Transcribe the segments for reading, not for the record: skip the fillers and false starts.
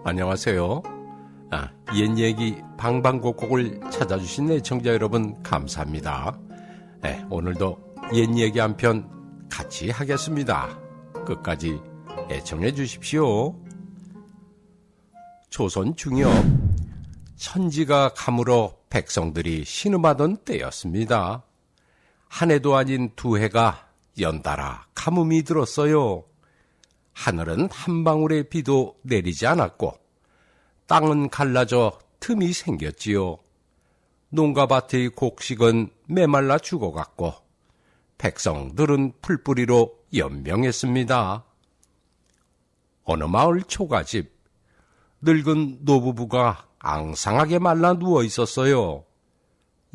안녕하세요. 옛 얘기 방방곡곡을 찾아주신 애청자 여러분 감사합니다. 오늘도 옛 얘기 한 편 같이 하겠습니다. 끝까지 애청해 주십시오. 조선 중엽 천지가 가물어 백성들이 신음하던 때였습니다. 한 해도 아닌 두 해가 연달아 가뭄이 들었어요. 하늘은 한 방울의 비도 내리지 않았고 땅은 갈라져 틈이 생겼지요. 농가밭의 곡식은 메말라 죽어갔고 백성들은 풀뿌리로 연명했습니다. 어느 마을 초가집 늙은 노부부가 앙상하게 말라 누워 있었어요.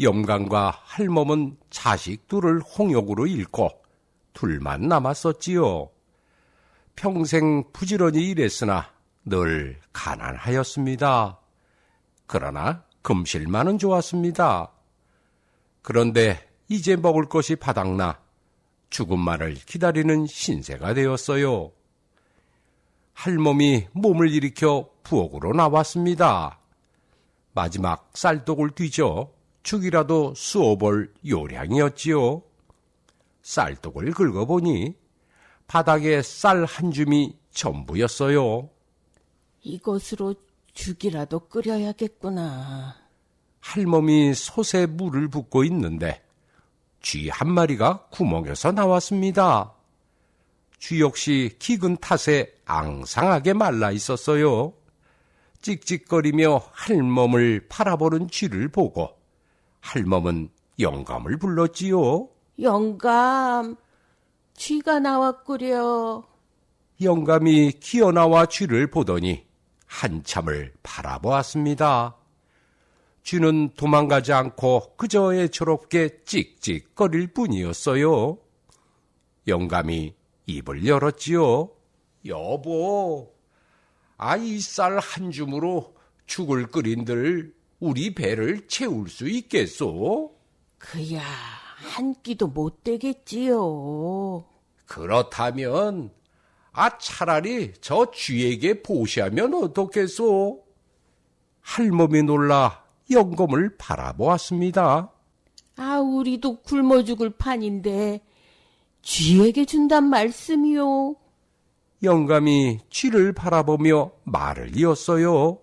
영감과 할멈은 자식 둘을 홍역으로 잃고 둘만 남았었지요. 평생 부지런히 일했으나 늘 가난하였습니다. 그러나 금실만은 좋았습니다. 그런데 이제 먹을 것이 바닥나 죽음만을 기다리는 신세가 되었어요. 할멈이 몸을 일으켜 부엌으로 나왔습니다. 마지막 쌀떡을 뒤져 죽이라도 쑤어볼 요량이었지요. 쌀떡을 긁어보니 바닥에 쌀 한 줌이 전부였어요. 이것으로 죽이라도 끓여야겠구나. 할멈이 솥에 물을 붓고 있는데 쥐 한 마리가 구멍에서 나왔습니다. 쥐 역시 기근 탓에 앙상하게 말라 있었어요. 찍찍거리며 할멈을 바라보는 쥐를 보고 할멈은 영감을 불렀지요. 영감, 쥐가 나왔구려. 영감이 기어나와 쥐를 보더니 한참을 바라보았습니다. 쥐는 도망가지 않고 그저 애처롭게 찍찍거릴 뿐이었어요. 영감이 입을 열었지요. 여보, 이 쌀 한 줌으로 죽을 끓인들 우리 배를 채울 수 있겠소? 그야 한 끼도 못 되겠지요. 그렇다면 차라리 저 쥐에게 보시하면 어떻겠소? 할멈이 놀라 영감을 바라보았습니다. 우리도 굶어 죽을 판인데 쥐에게 준단 말씀이요. 영감이 쥐를 바라보며 말을 이었어요.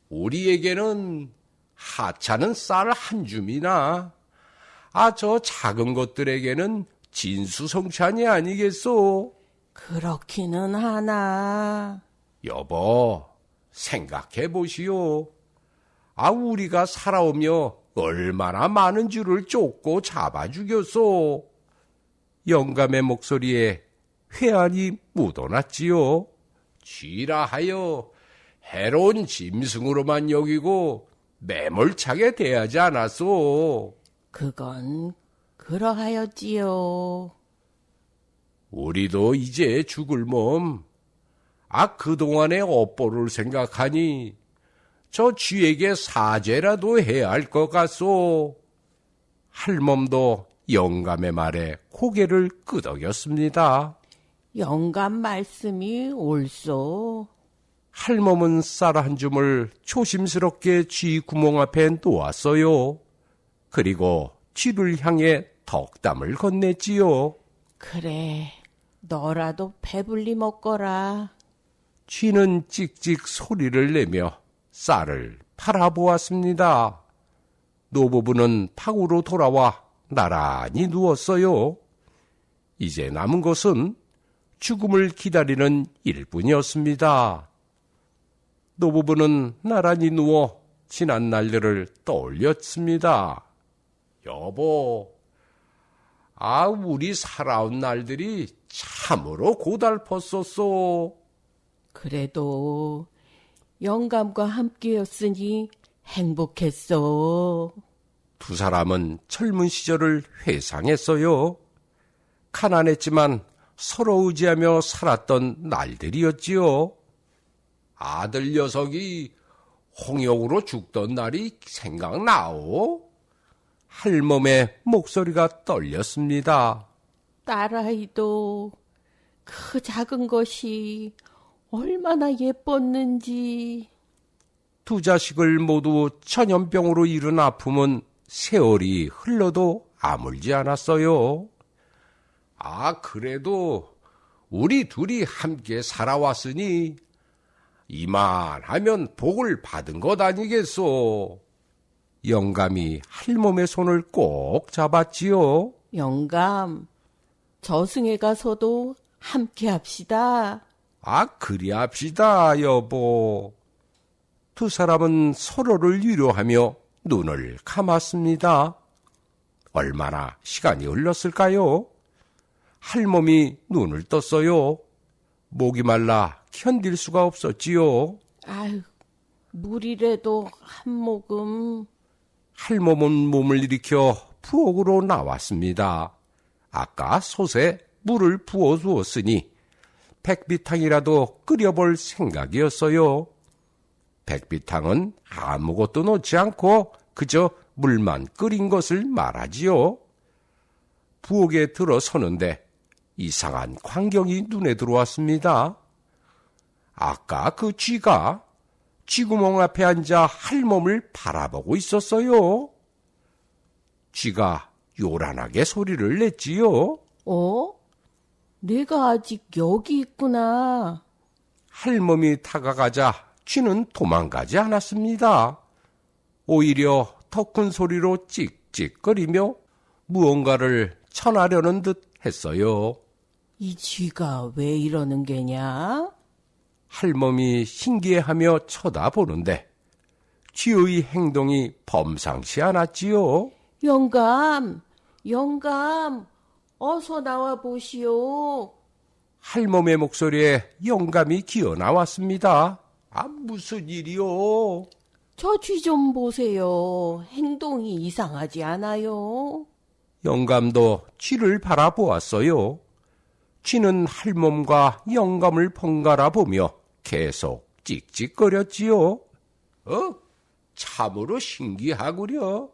우리에게는 하찮은 쌀 한 줌이나 저 작은 것들에게는 진수성찬이 아니겠소? 그렇기는 하나. 여보, 생각해 보시오. 우리가 살아오며 얼마나 많은 쥐를 쫓고 잡아 죽였소. 영감의 목소리에 회한이 묻어났지요. 쥐라 하여 해로운 짐승으로만 여기고 매몰차게 대하지 않았소. 그건 그러하였지요. 우리도 이제 죽을 몸. 그동안의 업보를 생각하니 저 쥐에게 사죄라도 해야 할 것 같소. 할멈도 영감의 말에 고개를 끄덕였습니다. 영감 말씀이 옳소. 할멈은 쌀 한 줌을 조심스럽게 쥐 구멍 앞에 놓았어요. 그리고 쥐를 향해 덕담을 건넸지요. 그래, 너라도 배불리 먹거라. 쥐는 찍찍 소리를 내며 쌀을 바라보았습니다. 노부부는 팍으로 돌아와 나란히 누웠어요. 이제 남은 것은 죽음을 기다리는 일뿐이었습니다. 노부부는 나란히 누워 지난 날들을 떠올렸습니다. 여보, 우리 살아온 날들이 참으로 고달팠었소. 그래도 영감과 함께였으니 행복했어. 두 사람은 젊은 시절을 회상했어요. 가난했지만 서로 의지하며 살았던 날들이었지요. 아들 녀석이 홍역으로 죽던 날이 생각나오? 할멈의 목소리가 떨렸습니다. 딸아이도 그 작은 것이 얼마나 예뻤는지. 두 자식을 모두 천연병으로 잃은 아픔은 세월이 흘러도 아물지 않았어요. 그래도 우리 둘이 함께 살아왔으니 이만하면 복을 받은 것 아니겠소. 영감이 할멈의 손을 꼭 잡았지요. 영감, 저승에 가서도 함께 합시다. 그리합시다, 여보. 두 사람은 서로를 위로하며 눈을 감았습니다. 얼마나 시간이 흘렀을까요? 할멈이 눈을 떴어요. 목이 말라 견딜 수가 없었지요. 아유, 물이라도 한 모금. 할멈은 몸을 일으켜 부엌으로 나왔습니다. 아까 솥에 물을 부어두었으니 백비탕이라도 끓여볼 생각이었어요. 백비탕은 아무것도 넣지 않고 그저 물만 끓인 것을 말하지요. 부엌에 들어서는데 이상한 광경이 눈에 들어왔습니다. 아까 그 쥐가 쥐구멍 앞에 앉아 할멈을 바라보고 있었어요. 쥐가 요란하게 소리를 냈지요. 내가 아직 여기 있구나. 할멈이 다가가자 쥐는 도망가지 않았습니다. 오히려 더 큰 소리로 찍찍거리며 무언가를 천하려는 듯 했어요. 이 쥐가 왜 이러는 게냐? 할멈이 신기해하며 쳐다보는데 쥐의 행동이 범상치 않았지요. 영감, 어서 나와 보시오. 할멈의 목소리에 영감이 기어 나왔습니다. 무슨 일이요? 저 쥐 좀 보세요. 행동이 이상하지 않아요? 영감도 쥐를 바라보았어요. 쥐는 할멈과 영감을 번갈아 보며 계속 찍찍거렸지요. 참으로 신기하구려.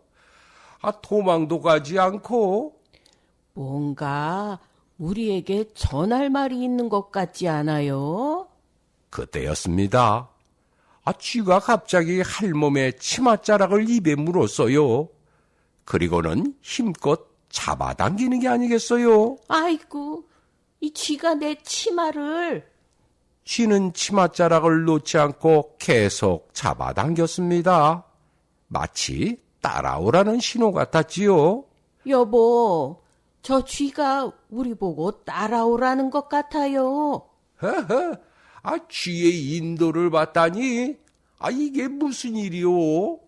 도망도 가지 않고. 뭔가 우리에게 전할 말이 있는 것 같지 않아요? 그때였습니다. 쥐가 갑자기 할멈의 치맛자락을 입에 물었어요. 그리고는 힘껏 잡아당기는 게 아니겠어요? 아이고, 이 쥐가 내 치마를. 쥐는 치맛자락을 놓지 않고 계속 잡아당겼습니다. 마치 따라오라는 신호 같았지요. 여보, 저 쥐가 우리 보고 따라오라는 것 같아요. 허허, 쥐의 인도를 봤다니? 이게 무슨 일이오?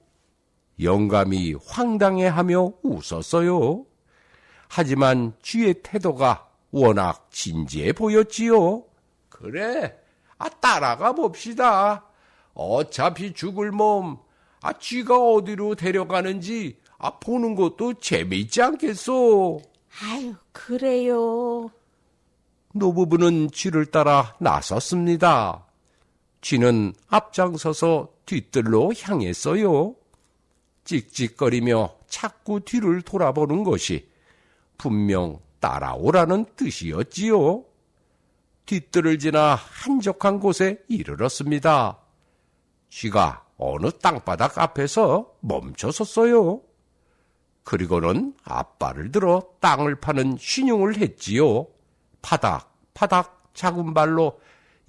영감이 황당해하며 웃었어요. 하지만 쥐의 태도가 워낙 진지해 보였지요. 그래, 따라가 봅시다. 어차피 죽을 몸, 쥐가 어디로 데려가는지 보는 것도 재미있지 않겠소? 아유, 그래요. 노부부는 쥐를 따라 나섰습니다. 쥐는 앞장서서 뒤뜰로 향했어요. 찍찍거리며 자꾸 뒤를 돌아보는 것이 분명 따라오라는 뜻이었지요. 뒤뜰을 지나 한적한 곳에 이르렀습니다. 쥐가 어느 땅바닥 앞에서 멈춰섰어요. 그리고는 앞발을 들어 땅을 파는 신용을 했지요. 파닥파닥 작은 발로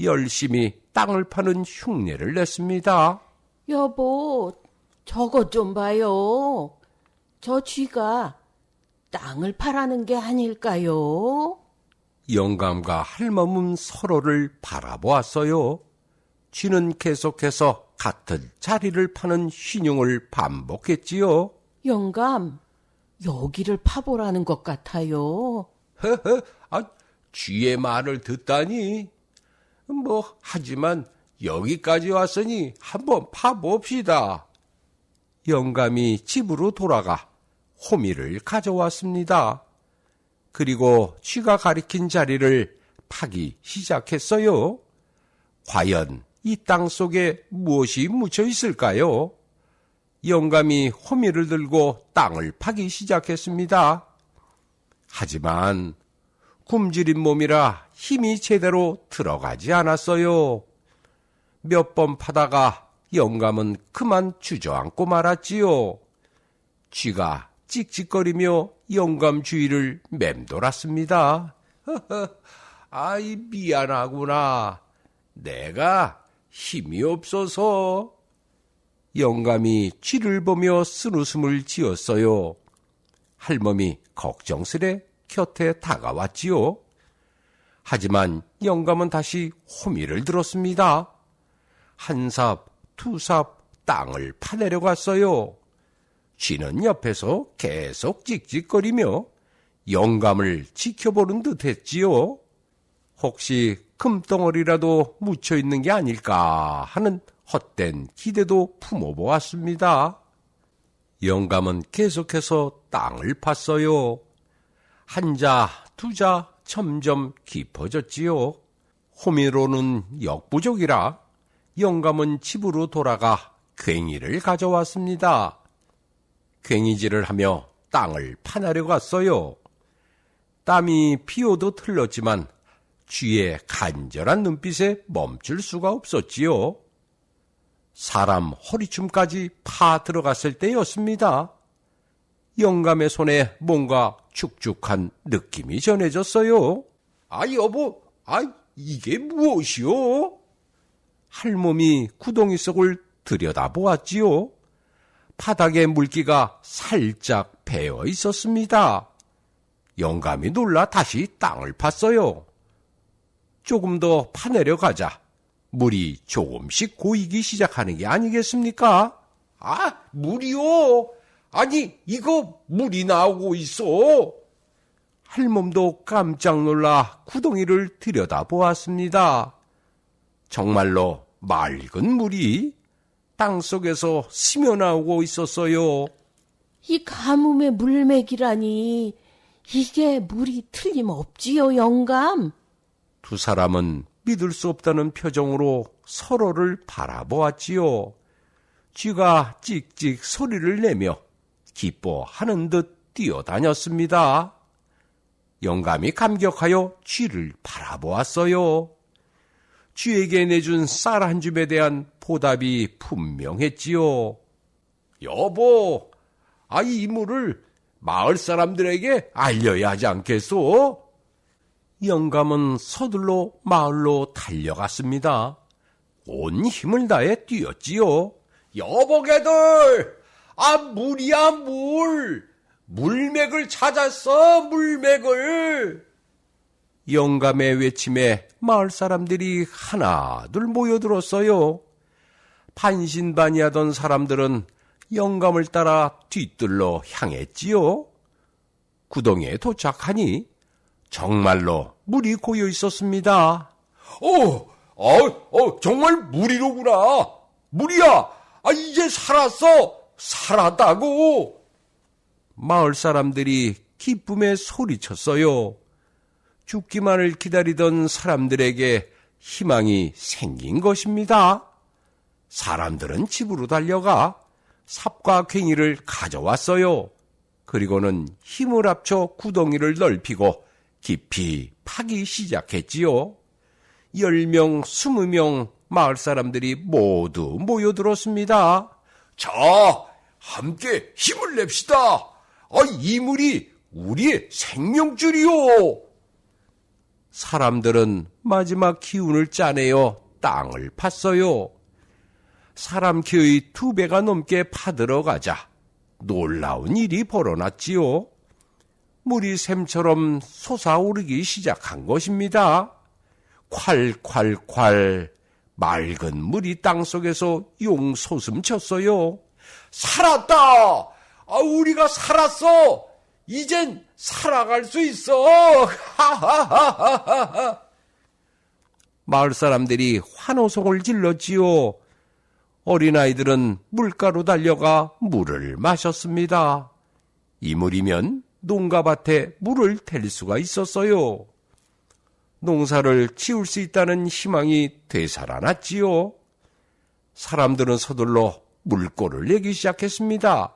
열심히 땅을 파는 흉내를 냈습니다. 여보, 저것 좀 봐요. 저 쥐가 땅을 파라는 게 아닐까요? 영감과 할멈은 서로를 바라보았어요. 쥐는 계속해서 같은 자리를 파는 신용을 반복했지요. 영감, 여기를 파보라는 것 같아요. 쥐의 말을 듣다니. 하지만 여기까지 왔으니 한번 파봅시다. 영감이 집으로 돌아가 호미를 가져왔습니다. 그리고 쥐가 가리킨 자리를 파기 시작했어요. 과연 이 땅 속에 무엇이 묻혀 있을까요? 영감이 호미를 들고 땅을 파기 시작했습니다. 하지만 굶주린 몸이라 힘이 제대로 들어가지 않았어요. 몇 번 파다가 영감은 그만 주저앉고 말았지요. 쥐가 찍찍거리며 영감 주위를 맴돌았습니다. 아이, 미안하구나. 내가 힘이 없어서. 영감이 쥐를 보며 쓴웃음을 지었어요. 할멈이 걱정스레 곁에 다가왔지요. 하지만 영감은 다시 호미를 들었습니다. 한 삽, 두 삽 땅을 파내려갔어요. 쥐는 옆에서 계속 찍찍거리며 영감을 지켜보는 듯 했지요. 혹시 금덩어리라도 묻혀있는 게 아닐까 하는 헛된 기대도 품어보았습니다. 영감은 계속해서 땅을 팠어요. 한 자, 두 자 점점 깊어졌지요. 호미로는 역부족이라 영감은 집으로 돌아가 괭이를 가져왔습니다. 괭이질을 하며 땅을 파내려 갔어요. 땀이 피어도 틀렸지만 쥐의 간절한 눈빛에 멈출 수가 없었지요. 사람 허리춤까지 파 들어갔을 때였습니다. 영감의 손에 뭔가 축축한 느낌이 전해졌어요. 아, 여보, 이게 무엇이요? 할멈이 구덩이 속을 들여다보았지요. 바닥에 물기가 살짝 배어 있었습니다. 영감이 놀라 다시 땅을 팠어요. 조금 더 파내려가자 물이 조금씩 고이기 시작하는 게 아니겠습니까? 아, 물이요? 아니, 이거 물이 나오고 있어. 할멈도 깜짝 놀라 구덩이를 들여다보았습니다. 정말로 맑은 물이 땅속에서 스며나오고 있었어요. 이 가뭄의 물맥이라니 이게 물이 틀림없지요, 영감. 두 사람은 믿을 수 없다는 표정으로 서로를 바라보았지요. 쥐가 찍찍 소리를 내며 기뻐하는 듯 뛰어다녔습니다. 영감이 감격하여 쥐를 바라보았어요. 쥐에게 내준 쌀 한 줌에 대한 보답이 분명했지요. 여보, 이 물을 마을 사람들에게 알려야 하지 않겠소? 영감은 서둘러 마을로 달려갔습니다. 온 힘을 다해 뛰었지요. 여보게들! 물이야, 물! 물맥을 찾았어, 물맥을! 영감의 외침에 마을 사람들이 하나둘 모여들었어요. 반신반의하던 사람들은 영감을 따라 뒤뜰로 향했지요. 구덩이에 도착하니 정말로 물이 고여 있었습니다. 정말 물이로구나. 물이야. 이제 살았어. 살았다고. 마을 사람들이 기쁨에 소리쳤어요. 죽기만을 기다리던 사람들에게 희망이 생긴 것입니다. 사람들은 집으로 달려가 삽과 괭이를 가져왔어요. 그리고는 힘을 합쳐 구덩이를 넓히고 깊이 파기 시작했지요. 10명, 20명 마을 사람들이 모두 모여들었습니다. 자, 함께 힘을 냅시다. 이 물이 우리의 생명줄이요. 사람들은 마지막 기운을 짜내어 땅을 팠어요. 사람 키의 2배가 넘게 파들어가자 놀라운 일이 벌어났지요. 물이 샘처럼 솟아오르기 시작한 것입니다. 콸콸콸 맑은 물이 땅속에서 용솟음 쳤어요. 살았다! 우리가 살았어! 이젠 살아갈 수 있어! 하하하하하! 마을 사람들이 환호성을 질렀지요. 어린아이들은 물가로 달려가 물을 마셨습니다. 이 물이면 농가밭에 물을 댈 수가 있었어요. 농사를 지을 수 있다는 희망이 되살아났지요. 사람들은 서둘러 물꼬를 내기 시작했습니다.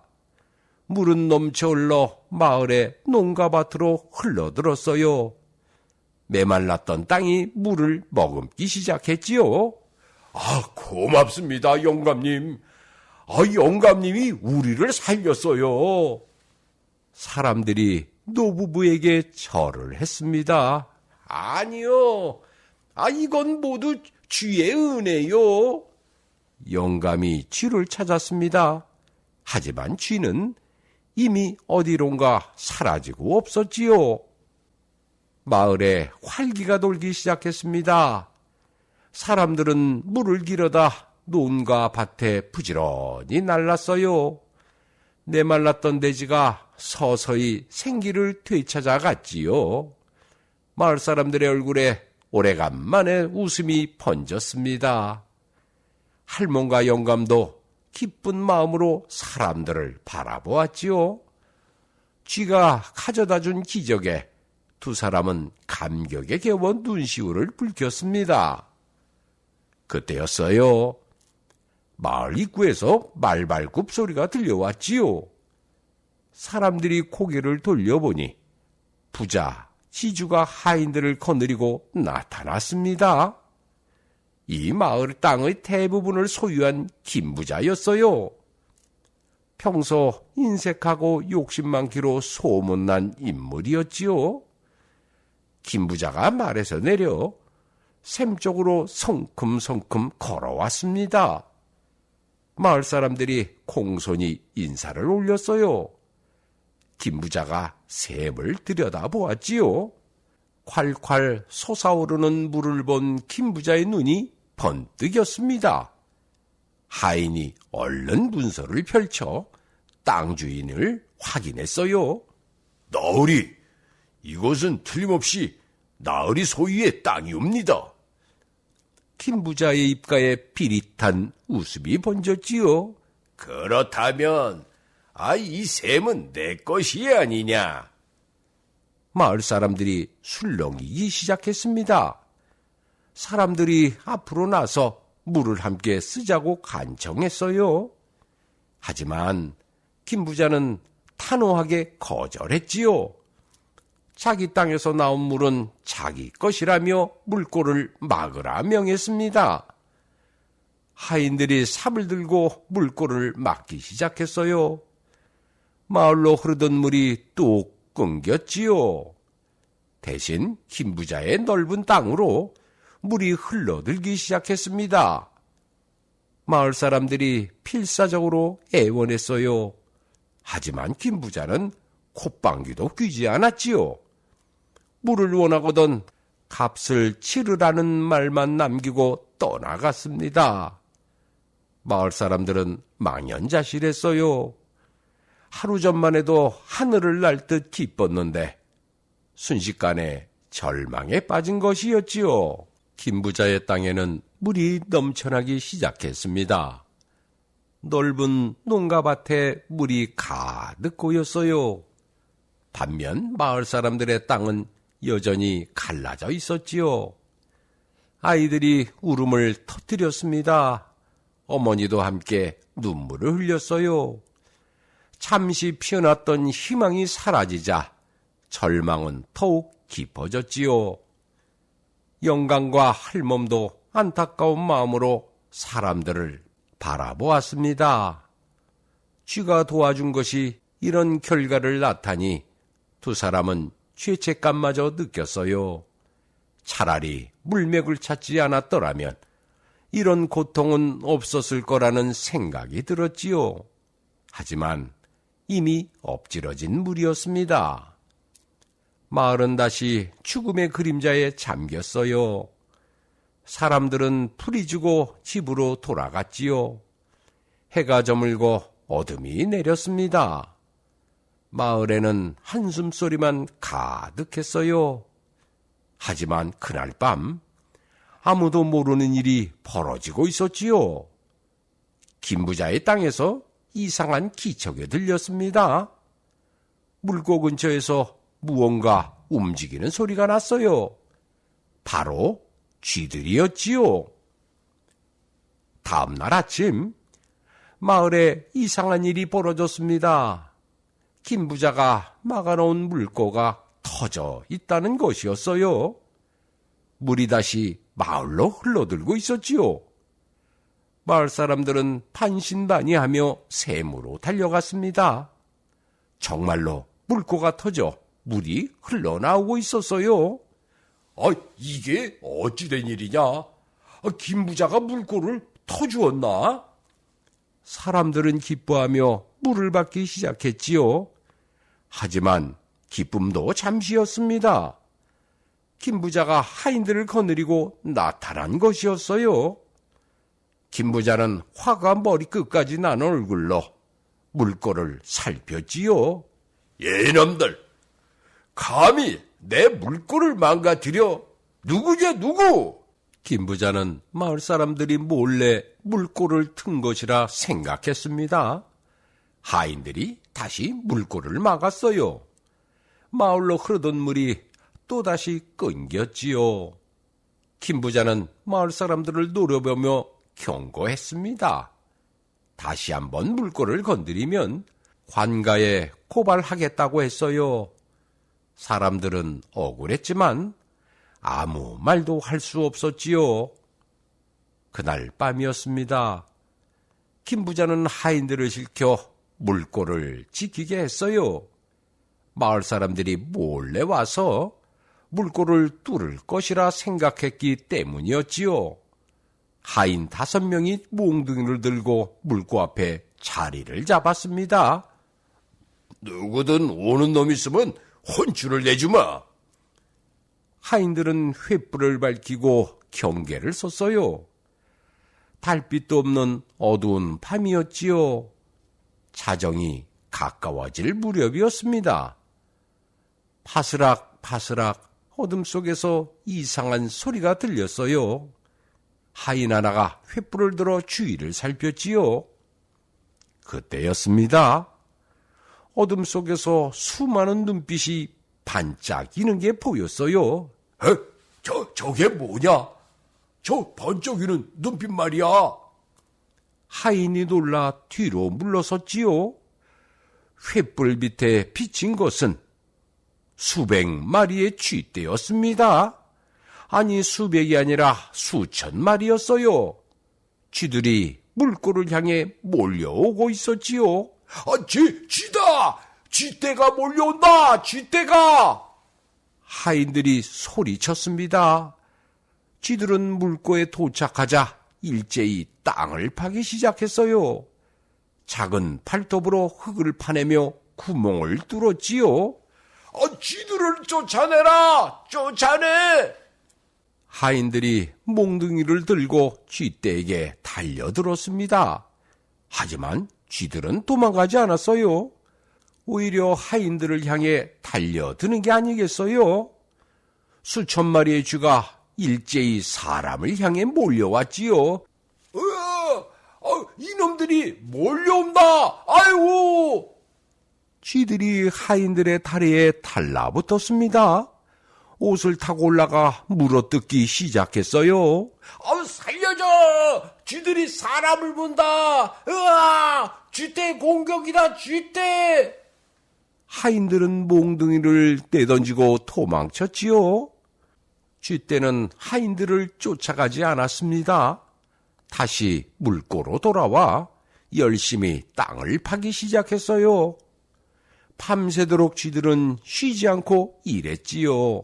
물은 넘쳐 흘러 마을의 농가밭으로 흘러들었어요. 메말랐던 땅이 물을 머금기 시작했지요. 고맙습니다, 영감님. 영감님이 우리를 살렸어요. 사람들이 노부부에게 절을 했습니다. 아니요. 이건 모두 쥐의 은혜요. 영감이 쥐를 찾았습니다. 하지만 쥐는 이미 어디론가 사라지고 없었지요. 마을에 활기가 돌기 시작했습니다. 사람들은 물을 길어다 논과 밭에 부지런히 날랐어요. 내말랐던 돼지가 서서히 생기를 되찾아갔지요. 마을 사람들의 얼굴에 오래간만에 웃음이 번졌습니다. 할멈과 영감도 기쁜 마음으로 사람들을 바라보았지요. 쥐가 가져다준 기적에 두 사람은 감격에 겨워 눈시울을 붉혔습니다. 그때였어요. 마을 입구에서 말발굽 소리가 들려왔지요. 사람들이 고개를 돌려보니 부자 지주가 하인들을 거느리고 나타났습니다. 이 마을 땅의 대부분을 소유한 김부자였어요. 평소 인색하고 욕심 많기로 소문난 인물이었지요. 김부자가 말에서 내려 샘 쪽으로 성큼성큼 걸어왔습니다. 마을 사람들이 공손히 인사를 올렸어요. 김부자가 샘을 들여다보았지요. 콸콸 솟아오르는 물을 본 김부자의 눈이 번뜩였습니다. 하인이 얼른 문서를 펼쳐 땅 주인을 확인했어요. 나으리, 이곳은 틀림없이 나으리 소유의 땅이옵니다. 김부자의 입가에 비릿한 웃음이 번졌지요. 그렇다면 이 샘은 내 것이 아니냐? 마을 사람들이 술렁이기 시작했습니다. 사람들이 앞으로 나서 물을 함께 쓰자고 간청했어요. 하지만 김부자는 단호하게 거절했지요. 자기 땅에서 나온 물은 자기 것이라며 물꼬를 막으라 명했습니다. 하인들이 삽을 들고 물꼬를 막기 시작했어요. 마을로 흐르던 물이 뚝 끊겼지요. 대신 김부자의 넓은 땅으로 물이 흘러들기 시작했습니다. 마을 사람들이 필사적으로 애원했어요. 하지만 김부자는 콧방귀도 뀌지 않았지요. 물을 원하거든 값을 치르라는 말만 남기고 떠나갔습니다. 마을 사람들은 망연자실했어요. 하루 전만 해도 하늘을 날 듯 기뻤는데 순식간에 절망에 빠진 것이었지요. 김부자의 땅에는 물이 넘쳐나기 시작했습니다. 넓은 농가밭에 물이 가득 고였어요. 반면 마을 사람들의 땅은 여전히 갈라져 있었지요. 아이들이 울음을 터뜨렸습니다. 어머니도 함께 눈물을 흘렸어요. 잠시 피어났던 희망이 사라지자 절망은 더욱 깊어졌지요. 영감과 할멈도 안타까운 마음으로 사람들을 바라보았습니다. 쥐가 도와준 것이 이런 결과를 낳다니 두 사람은 죄책감마저 느꼈어요. 차라리 물맥을 찾지 않았더라면 이런 고통은 없었을 거라는 생각이 들었지요. 하지만 이미 엎질러진 물이었습니다. 마을은 다시 죽음의 그림자에 잠겼어요. 사람들은 풀이 지고 집으로 돌아갔지요. 해가 저물고 어둠이 내렸습니다. 마을에는 한숨소리만 가득했어요. 하지만 그날 밤 아무도 모르는 일이 벌어지고 있었지요. 김부자의 땅에서 이상한 기척이 들렸습니다. 물고 근처에서 무언가 움직이는 소리가 났어요. 바로 쥐들이었지요. 다음 날 아침 마을에 이상한 일이 벌어졌습니다. 김부자가 막아놓은 물고가 터져 있다는 것이었어요. 물이 다시 마을로 흘러들고 있었지요. 마을 사람들은 반신반의하며 샘으로 달려갔습니다. 정말로 물고가 터져 물이 흘러나오고 있었어요. 이게 어찌된 일이냐? 김부자가 물고를 터주었나? 사람들은 기뻐하며 물을 받기 시작했지요. 하지만 기쁨도 잠시였습니다. 김부자가 하인들을 거느리고 나타난 것이었어요. 김부자는 화가 머리끝까지 난 얼굴로 물고를 살폈지요. 이놈들! 감히 내 물고를 망가뜨려! 누구냐 누구! 김부자는 마을 사람들이 몰래 물고를 튼 것이라 생각했습니다. 하인들이 다시 물고를 막았어요. 마을로 흐르던 물이 또다시 끊겼지요. 김부자는 마을 사람들을 노려보며 경고했습니다. 다시 한번 물고를 건드리면 관가에 고발하겠다고 했어요. 사람들은 억울했지만 아무 말도 할 수 없었지요. 그날 밤이었습니다. 김부자는 하인들을 시켜 물고를 지키게 했어요. 마을 사람들이 몰래 와서 물고를 뚫을 것이라 생각했기 때문이었지요. 하인 5명이 몽둥이를 들고 물고 앞에 자리를 잡았습니다. 누구든 오는 놈 있으면 혼쭐을 내주마. 하인들은 횃불을 밝히고 경계를 섰어요. 달빛도 없는 어두운 밤이었지요. 자정이 가까워질 무렵이었습니다. 파스락파스락 어둠 속에서 이상한 소리가 들렸어요. 하인 하나가 횃불을 들어 주위를 살폈지요. 그때였습니다. 어둠 속에서 수많은 눈빛이 반짝이는 게 보였어요. 저게 뭐냐? 저 번쩍이는 눈빛 말이야. 하인이 놀라 뒤로 물러섰지요. 횃불 밑에 비친 것은 수백 마리의 쥐떼였습니다. 아니 수백이 아니라 수천 마리였어요. 쥐들이 물고를 향해 몰려오고 있었지요. 쥐다! 쥐떼가 몰려온다! 쥐떼가! 하인들이 소리쳤습니다. 쥐들은 물고에 도착하자 일제히 땅을 파기 시작했어요. 작은 팔톱으로 흙을 파내며 구멍을 뚫었지요. 쥐들을 쫓아내라! 쫓아내! 하인들이 몽둥이를 들고 쥐떼에게 달려들었습니다. 하지만 쥐들은 도망가지 않았어요. 오히려 하인들을 향해 달려드는 게 아니겠어요? 수천 마리의 쥐가 일제히 사람을 향해 몰려왔지요. 이놈들이 몰려온다! 아이고! 쥐들이 하인들의 다리에 달라붙었습니다. 옷을 타고 올라가 물어뜯기 시작했어요. 살려줘! 쥐들이 사람을 문다! 으아! 쥐떼 공격이다! 쥐떼! 하인들은 몽둥이를 내던지고 도망쳤지요. 쥐떼는 하인들을 쫓아가지 않았습니다. 다시 물고로 돌아와 열심히 땅을 파기 시작했어요. 밤새도록 쥐들은 쉬지 않고 일했지요.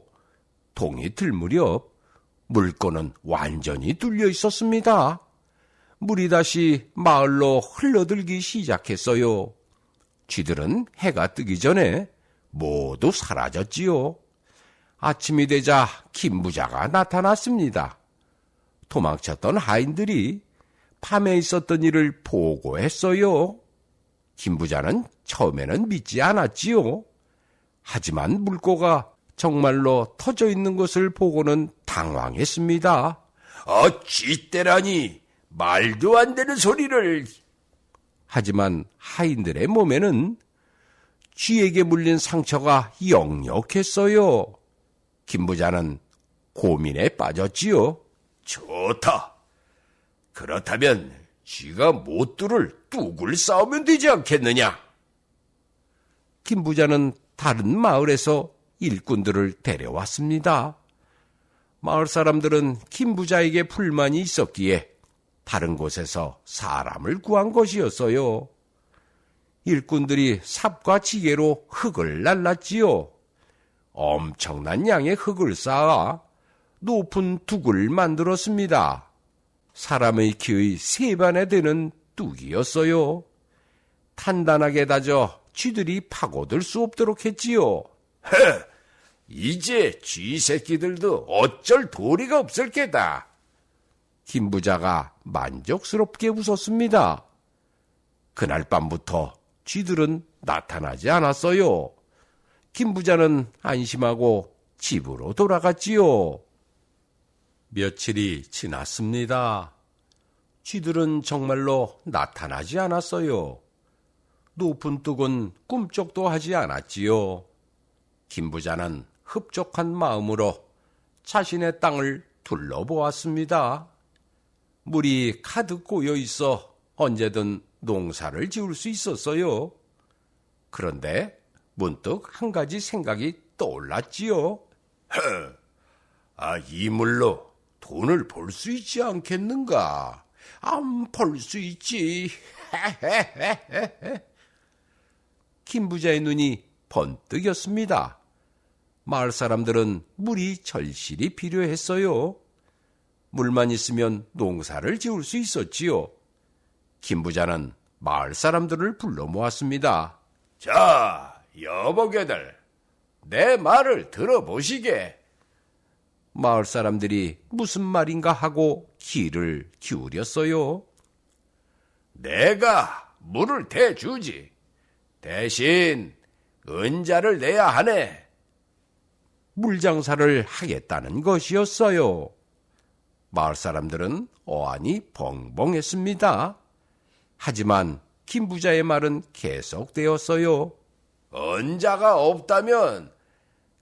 동이 들 무렵 물고는 완전히 뚫려 있었습니다. 물이 다시 마을로 흘러들기 시작했어요. 쥐들은 해가 뜨기 전에 모두 사라졌지요. 아침이 되자 김부자가 나타났습니다. 도망쳤던 하인들이 밤에 있었던 일을 보고했어요. 김부자는 처음에는 믿지 않았지요. 하지만 물고가 정말로 터져 있는 것을 보고는 당황했습니다. 쥐떼라니 말도 안 되는 소리를. 하지만 하인들의 몸에는 쥐에게 물린 상처가 역력했어요. 김부자는 고민에 빠졌지요. 좋다. 그렇다면 쥐가 못 뚫을 뚝을 쌓으면 되지 않겠느냐? 김부자는 다른 마을에서 일꾼들을 데려왔습니다. 마을 사람들은 김부자에게 불만이 있었기에 다른 곳에서 사람을 구한 것이었어요. 일꾼들이 삽과 지게로 흙을 날랐지요. 엄청난 양의 흙을 쌓아 높은 둑을 만들었습니다. 사람의 키의 3배나 되는 뚝이었어요. 단단하게 다져 쥐들이 파고들 수 없도록 했지요. 이제 쥐새끼들도 어쩔 도리가 없을 게다. 김 부자가 만족스럽게 웃었습니다. 그날 밤부터 쥐들은 나타나지 않았어요. 김 부자는 안심하고 집으로 돌아갔지요. 며칠이 지났습니다. 쥐들은 정말로 나타나지 않았어요. 높은 뚝은 꿈쩍도 하지 않았지요. 김 부자는 흡족한 마음으로 자신의 땅을 둘러보았습니다. 물이 가득 고여 있어 언제든 농사를 지을 수 있었어요. 그런데 문득 한 가지 생각이 떠올랐지요. 이 물로 돈을 벌 수 있지 않겠는가? 벌 수 있지. 김 부자의 눈이 번뜩였습니다. 마을 사람들은 물이 절실히 필요했어요. 물만 있으면 농사를 지을 수 있었지요. 김 부자는 마을 사람들을 불러 모았습니다. 자, 여보게들, 내 말을 들어보시게. 마을 사람들이 무슨 말인가 하고 귀를 기울였어요. 내가 물을 대주지. 대신 은자를 내야 하네. 물장사를 하겠다는 것이었어요. 마을 사람들은 어안이 벙벙했습니다. 하지만 김 부자의 말은 계속되었어요. 은자가 없다면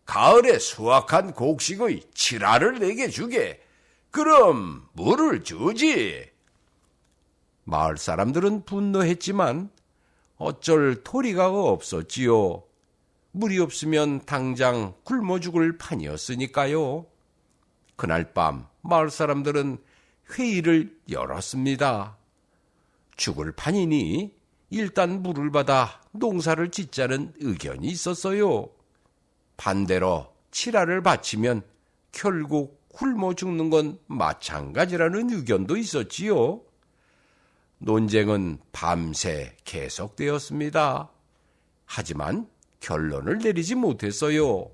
가을에 수확한 곡식의 칠알을 내게 주게. 그럼 물을 주지. 마을 사람들은 분노했지만 어쩔 도리가 없었지요. 물이 없으면 당장 굶어 죽을 판이었으니까요. 그날 밤 마을 사람들은 회의를 열었습니다. 죽을 판이니 일단 물을 받아 농사를 짓자는 의견이 있었어요. 반대로 칠알을 바치면 결국 굶어 죽는 건 마찬가지라는 의견도 있었지요. 논쟁은 밤새 계속되었습니다. 하지만 결론을 내리지 못했어요.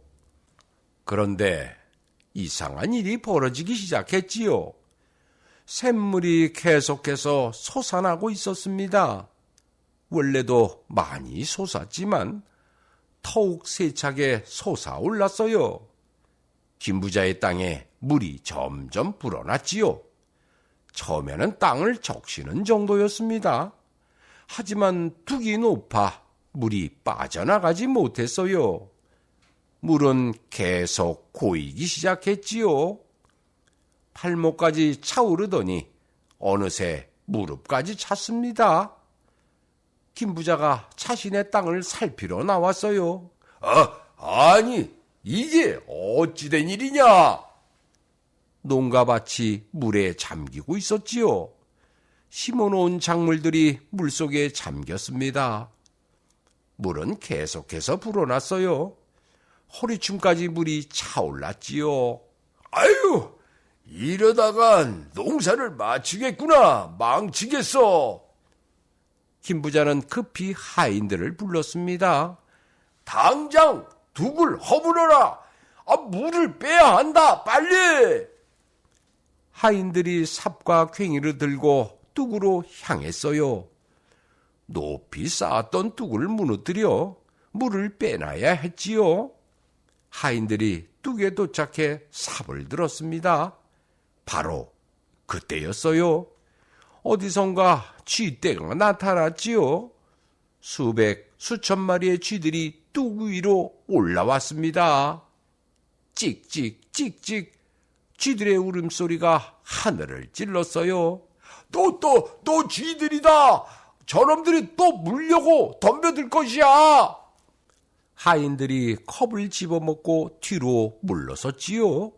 그런데 이상한 일이 벌어지기 시작했지요. 샘물이 계속해서 솟아나고 있었습니다. 원래도 많이 솟았지만 더욱 세차게 솟아올랐어요. 김 부자의 땅에 물이 점점 불어났지요. 처음에는 땅을 적시는 정도였습니다. 하지만 둑이 높아 물이 빠져나가지 못했어요. 물은 계속 고이기 시작했지요. 팔목까지 차오르더니 어느새 무릎까지 찼습니다. 김 부자가 자신의 땅을 살피러 나왔어요. 아니, 이게 어찌된 일이냐? 농가밭이 물에 잠기고 있었지요. 심어놓은 작물들이 물속에 잠겼습니다. 물은 계속해서 불어났어요. 허리춤까지 물이 차올랐지요. 아유, 이러다간 농사를 마치겠구나. 망치겠어. 김 부자는 급히 하인들을 불렀습니다. 당장 둑을 허물어라. 물을 빼야 한다. 빨리. 하인들이 삽과 괭이를 들고 뚝으로 향했어요. 높이 쌓았던 뚝을 무너뜨려 물을 빼놔야 했지요. 하인들이 뚝에 도착해 삽을 들었습니다. 바로 그때였어요. 어디선가 쥐떼가 나타났지요. 수백, 수천 마리의 쥐들이 뚝 위로 올라왔습니다. 찍찍, 찍찍, 쥐들의 울음소리가 하늘을 찔렀어요. 또 쥐들이다. 저놈들이 또 물려고 덤벼들 것이야. 하인들이 컵을 집어먹고 뒤로 물러섰지요.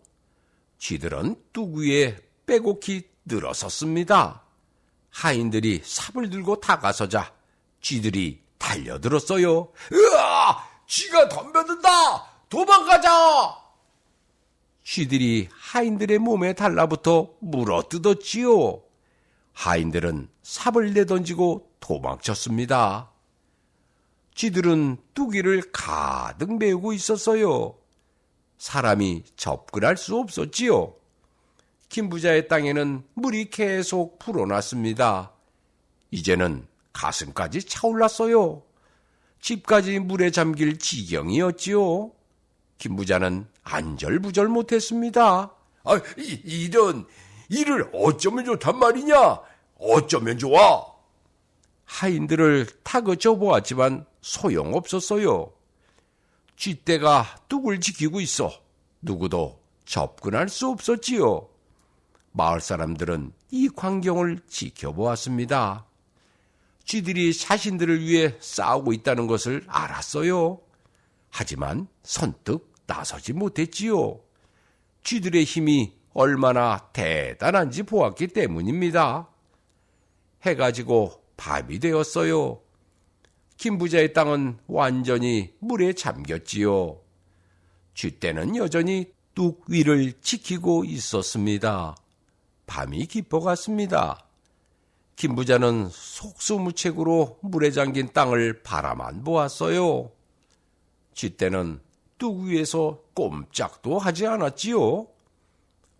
쥐들은 뚝 위에 빼곡히 늘어섰습니다. 하인들이 삽을 들고 다가서자 쥐들이 달려들었어요. 으아! 쥐가 덤벼든다! 도망가자! 쥐들이 하인들의 몸에 달라붙어 물어뜯었지요. 하인들은 삽을 내던지고 도망쳤습니다. 쥐들은 뚜기를 가득 메우고 있었어요. 사람이 접근할 수 없었지요. 김부자의 땅에는 물이 계속 불어났습니다. 이제는 가슴까지 차올랐어요. 집까지 물에 잠길 지경이었지요. 김부자는 안절부절 못했습니다. 이런 일을 어쩌면 좋단 말이냐? 어쩌면 좋아? 하인들을 타그쳐 보았지만 소용없었어요. 쥐떼가 뚝을 지키고 있어 누구도 접근할 수 없었지요. 마을 사람들은 이 광경을 지켜보았습니다. 쥐들이 자신들을 위해 싸우고 있다는 것을 알았어요. 하지만 선뜻 나서지 못했지요. 쥐들의 힘이 얼마나 대단한지 보았기 때문입니다. 해가 지고 밤이 되었어요. 김부자의 땅은 완전히 물에 잠겼지요. 쥐떼는 여전히 뚝 위를 지키고 있었습니다. 밤이 깊어갔습니다. 김부자는 속수무책으로 물에 잠긴 땅을 바라만 보았어요. 쥐떼는 뚝 위에서 꼼짝도 하지 않았지요.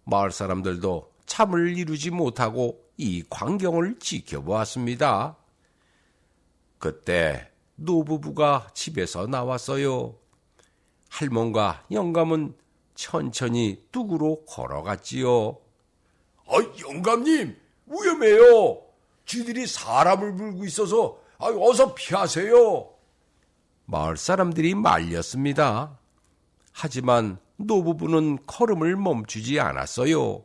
마을 사람들도 잠을 이루지 못하고 이 광경을 지켜보았습니다. 그때 노부부가 집에서 나왔어요. 할멈과 영감은 천천히 뚝으로 걸어갔지요. 영감님, 위험해요. 쥐들이 사람을 물고 있어서 어서 피하세요. 마을 사람들이 말렸습니다. 하지만 노부부는 걸음을 멈추지 않았어요.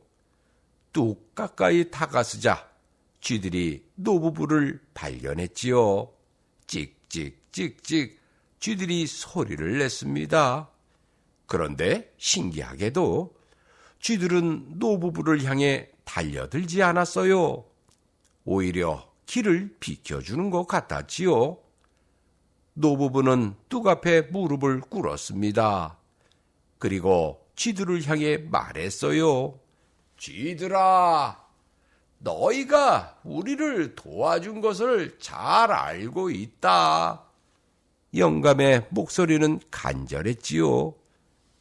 뚝 가까이 다가서자 쥐들이 노부부를 발견했지요. 찍찍찍찍 쥐들이 소리를 냈습니다. 그런데 신기하게도 쥐들은 노부부를 향해 달려들지 않았어요. 오히려 길을 비켜주는 것 같았지요. 노부부는 뚝 앞에 무릎을 꿇었습니다. 그리고 쥐들을 향해 말했어요. 쥐들아, 너희가 우리를 도와준 것을 잘 알고 있다. 영감의 목소리는 간절했지요.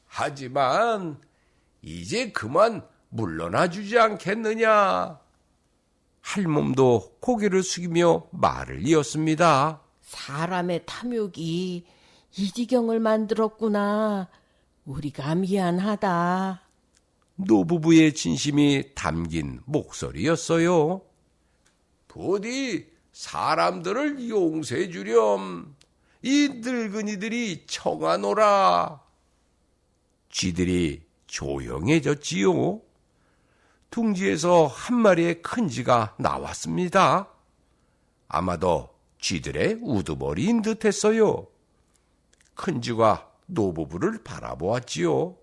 하지만 이제 그만 물러나 주지 않겠느냐. 할멈도 고개를 숙이며 말을 이었습니다. 사람의 탐욕이 이 지경을 만들었구나. 우리가 미안하다. 노부부의 진심이 담긴 목소리였어요. 부디 사람들을 용서해 주렴. 이 늙은이들이 청하노라. 쥐들이 조용해졌지요. 둥지에서 한 마리의 큰 쥐가 나왔습니다. 아마도 쥐들의 우두머리인 듯했어요. 큰 쥐가 노부부를 바라보았지요.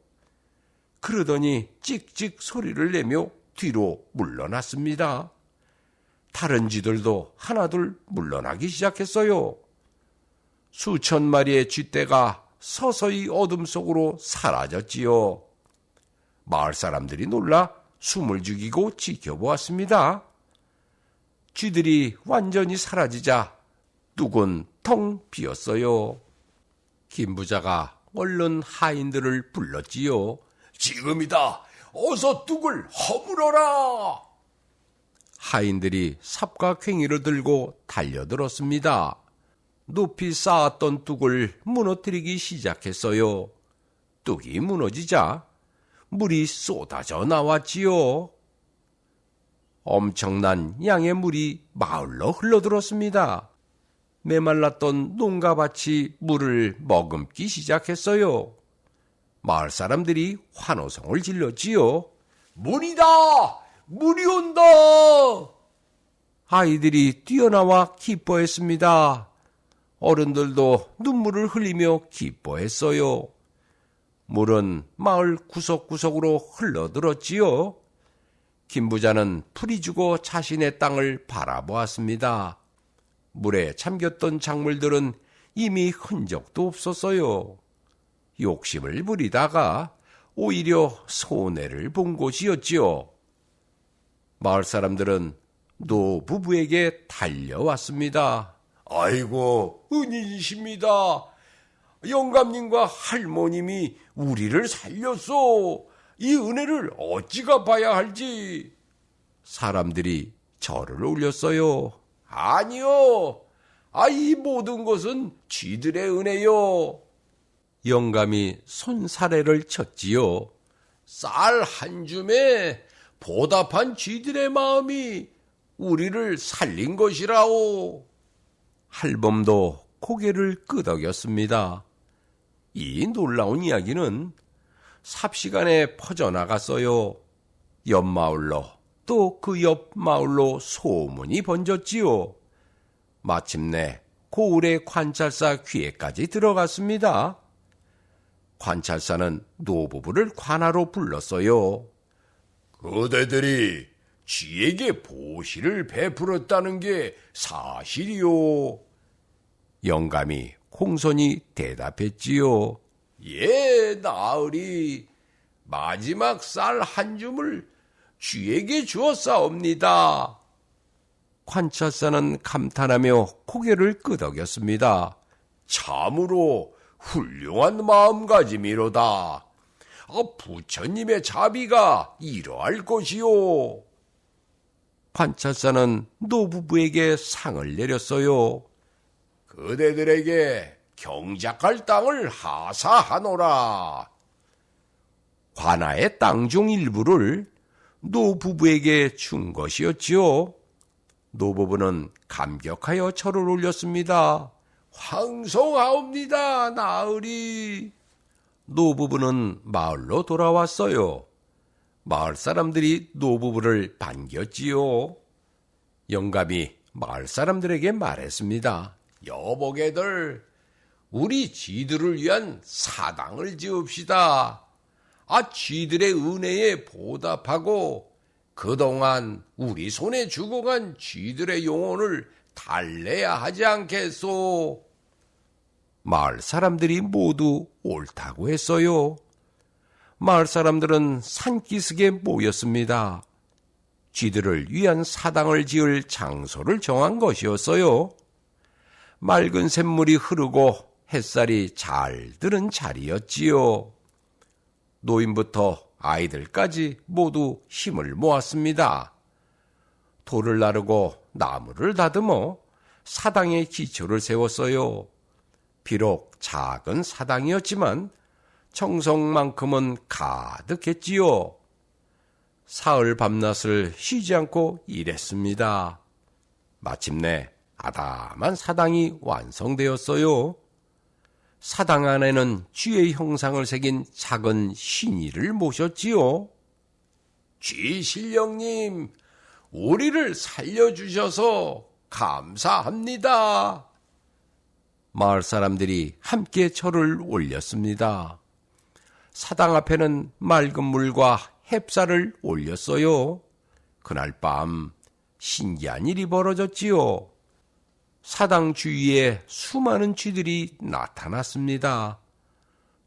그러더니 찍찍 소리를 내며 뒤로 물러났습니다. 다른 쥐들도 하나둘 물러나기 시작했어요. 수천 마리의 쥐떼가 서서히 어둠 속으로 사라졌지요. 마을 사람들이 놀라 숨을 죽이고 지켜보았습니다. 쥐들이 완전히 사라지자 뚝은 텅 비었어요. 김부자가 얼른 하인들을 불렀지요. 지금이다. 어서 뚝을 허물어라. 하인들이 삽과 괭이를 들고 달려들었습니다. 높이 쌓았던 뚝을 무너뜨리기 시작했어요. 뚝이 무너지자 물이 쏟아져 나왔지요. 엄청난 양의 물이 마을로 흘러들었습니다. 메말랐던 농가밭이 물을 머금기 시작했어요. 마을 사람들이 환호성을 질렀지요. 물이다! 물이 온다! 아이들이 뛰어나와 기뻐했습니다. 어른들도 눈물을 흘리며 기뻐했어요. 물은 마을 구석구석으로 흘러들었지요. 김 부자는 풀이 주고 자신의 땅을 바라보았습니다. 물에 잠겼던 작물들은 이미 흔적도 없었어요. 욕심을 부리다가 오히려 손해를 본 곳이었지요. 마을 사람들은 노 부부에게 달려왔습니다. 아이고, 은인이십니다. 영감님과 할머님이 우리를 살렸소. 이 은혜를 어찌 갚아야 할지. 사람들이 절을 올렸어요. 아니요. 이 모든 것은 쥐들의 은혜요. 영감이 손사래를 쳤지요. 쌀 한 줌에 보답한 쥐들의 마음이 우리를 살린 것이라오. 할멈도 고개를 끄덕였습니다. 이 놀라운 이야기는 삽시간에 퍼져나갔어요. 옆 마을로 또 그 옆 마을로 소문이 번졌지요. 마침내 고을의 관찰사 귀에까지 들어갔습니다. 관찰사는 노부부를 관하로 불렀어요. 그대들이 쥐에게 보시를 베풀었다는 게 사실이요. 영감이 공손히 대답했지요. 예, 나으리. 마지막 쌀 한 줌을 쥐에게 주었사옵니다. 관찰사는 감탄하며 고개를 끄덕였습니다. 참으로 훌륭한 마음가짐이로다. 부처님의 자비가 이러할 것이요. 관찰사는 노부부에게 상을 내렸어요. 그대들에게 경작할 땅을 하사하노라. 관아의 땅 중 일부를 노부부에게 준 것이었지요. 노부부는 감격하여 절을 올렸습니다. 황송하옵니다, 나으리. 노부부는 마을로 돌아왔어요. 마을 사람들이 노부부를 반겼지요. 영감이 마을 사람들에게 말했습니다. 여보게들, 우리 쥐들을 위한 사당을 지읍시다. 쥐들의 은혜에 보답하고 그동안 우리 손에 죽어간 쥐들의 영혼을 달래야 하지 않겠소? 마을 사람들이 모두 옳다고 했어요. 마을 사람들은 산기슭에 모였습니다. 쥐들을 위한 사당을 지을 장소를 정한 것이었어요. 맑은 샘물이 흐르고 햇살이 잘 드는 자리였지요. 노인부터 아이들까지 모두 힘을 모았습니다. 돌을 나르고 나무를 다듬어 사당의 기초를 세웠어요. 비록 작은 사당이었지만 정성만큼은 가득했지요. 사흘 밤낮을 쉬지 않고 일했습니다. 마침내 아담한 사당이 완성되었어요. 사당 안에는 쥐의 형상을 새긴 작은 신이를 모셨지요. 쥐 신령님, 우리를 살려주셔서 감사합니다. 마을 사람들이 함께 절을 올렸습니다. 사당 앞에는 맑은 물과 햅쌀을 올렸어요. 그날 밤 신기한 일이 벌어졌지요. 사당 주위에 수많은 쥐들이 나타났습니다.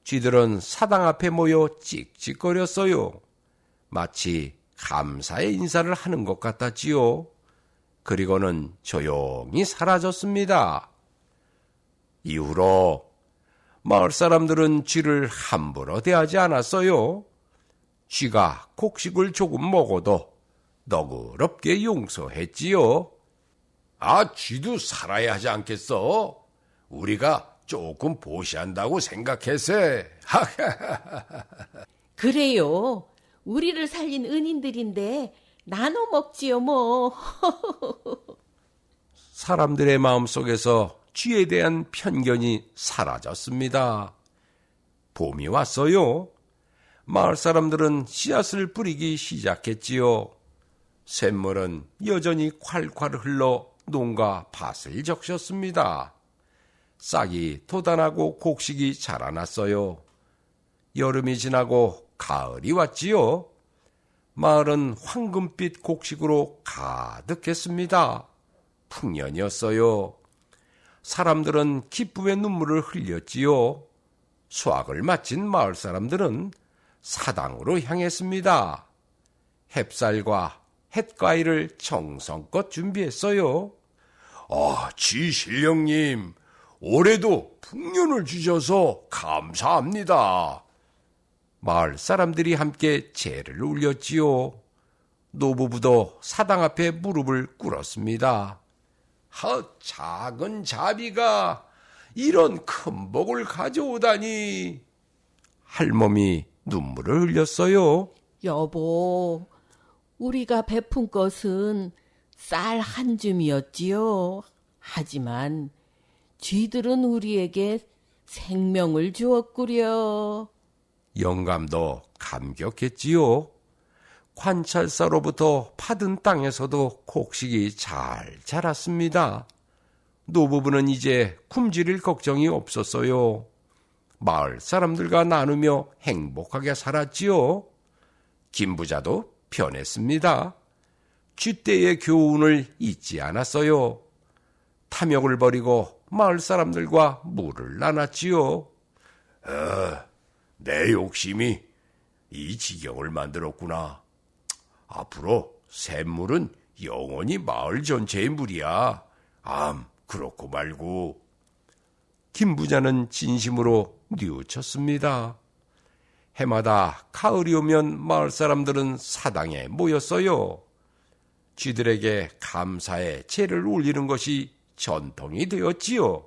쥐들은 사당 앞에 모여 찍찍거렸어요. 마치 감사의 인사를 하는 것 같았지요. 그리고는 조용히 사라졌습니다. 이후로 마을 사람들은 쥐를 함부로 대하지 않았어요. 쥐가 곡식을 조금 먹어도 너그럽게 용서했지요. 쥐도 살아야 하지 않겠어? 우리가 조금 보시한다고 생각해세. 그래요. 우리를 살린 은인들인데 나눠 먹지요 뭐. 사람들의 마음속에서 쥐에 대한 편견이 사라졌습니다. 봄이 왔어요. 마을 사람들은 씨앗을 뿌리기 시작했지요. 샘물은 여전히 콸콸 흘러 농가 밭을 적셨습니다. 싹이 돋아나고 곡식이 자라났어요. 여름이 지나고 가을이 왔지요. 마을은 황금빛 곡식으로 가득했습니다. 풍년이었어요. 사람들은 기쁨의 눈물을 흘렸지요. 수확을 마친 마을 사람들은 사당으로 향했습니다. 햅쌀과 햇과일을 정성껏 준비했어요. 지신령님, 올해도 풍년을 주셔서 감사합니다. 마을 사람들이 함께 제를 울렸지요. 노부부도 사당 앞에 무릎을 꿇었습니다. 작은 자비가 이런 큰 복을 가져오다니. 할멈이 눈물을 흘렸어요. 여보, 우리가 베푼 것은 쌀 한 줌이었지요. 하지만 쥐들은 우리에게 생명을 주었구려. 영감도 감격했지요. 관찰사로부터 파든 땅에서도 곡식이 잘 자랐습니다. 노부부는 이제 굶주릴 걱정이 없었어요. 마을 사람들과 나누며 행복하게 살았지요. 김부자도 편했습니다. 쥐떼의 교훈을 잊지 않았어요. 탐욕을 버리고 마을 사람들과 물을 나눴지요. 내 욕심이 이 지경을 만들었구나. 앞으로 샘물은 영원히 마을 전체의 물이야. 그렇고 말고. 김부자는 진심으로 뉘우쳤습니다. 해마다 가을이 오면 마을 사람들은 사당에 모였어요. 쥐들에게 감사의 제를 올리는 것이 전통이 되었지요.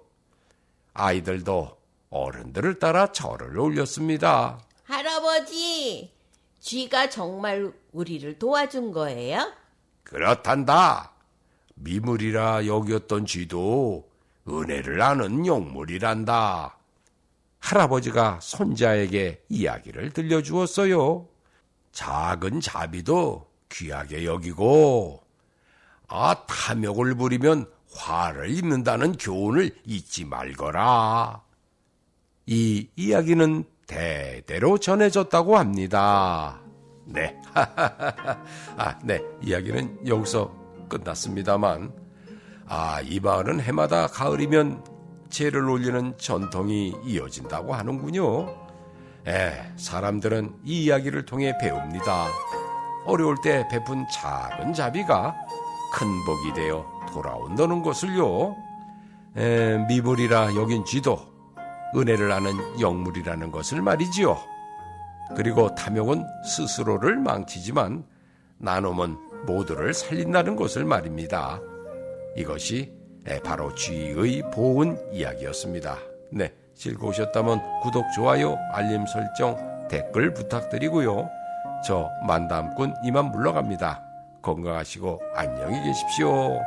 아이들도 어른들을 따라 절을 올렸습니다. 할아버지, 쥐가 정말 우리를 도와준 거예요? 그렇단다. 미물이라 여겼던 쥐도 은혜를 아는 용물이란다. 할아버지가 손자에게 이야기를 들려주었어요. 작은 자비도 귀하게 여기고, 탐욕을 부리면 화를 입는다는 교훈을 잊지 말거라. 이 이야기는 대대로 전해졌다고 합니다. 네, 네, 이야기는 여기서 끝났습니다만, 이 마을은 해마다 가을이면 제를 올리는 전통이 이어진다고 하는군요. 사람들은 이 이야기를 통해 배웁니다. 어려울 때 베푼 작은 자비가 큰 복이 되어 돌아온다는 것을요. 미물이라 여긴 쥐도 은혜를 아는 영물이라는 것을 말이지요. 그리고 탐욕은 스스로를 망치지만 나눔은 모두를 살린다는 것을 말입니다. 이것이 바로 쥐의 보은 이야기였습니다. 네, 즐거우셨다면 구독, 좋아요, 알림 설정, 댓글 부탁드리고요. 저 만담꾼 이만 물러갑니다. 건강하시고 안녕히 계십시오.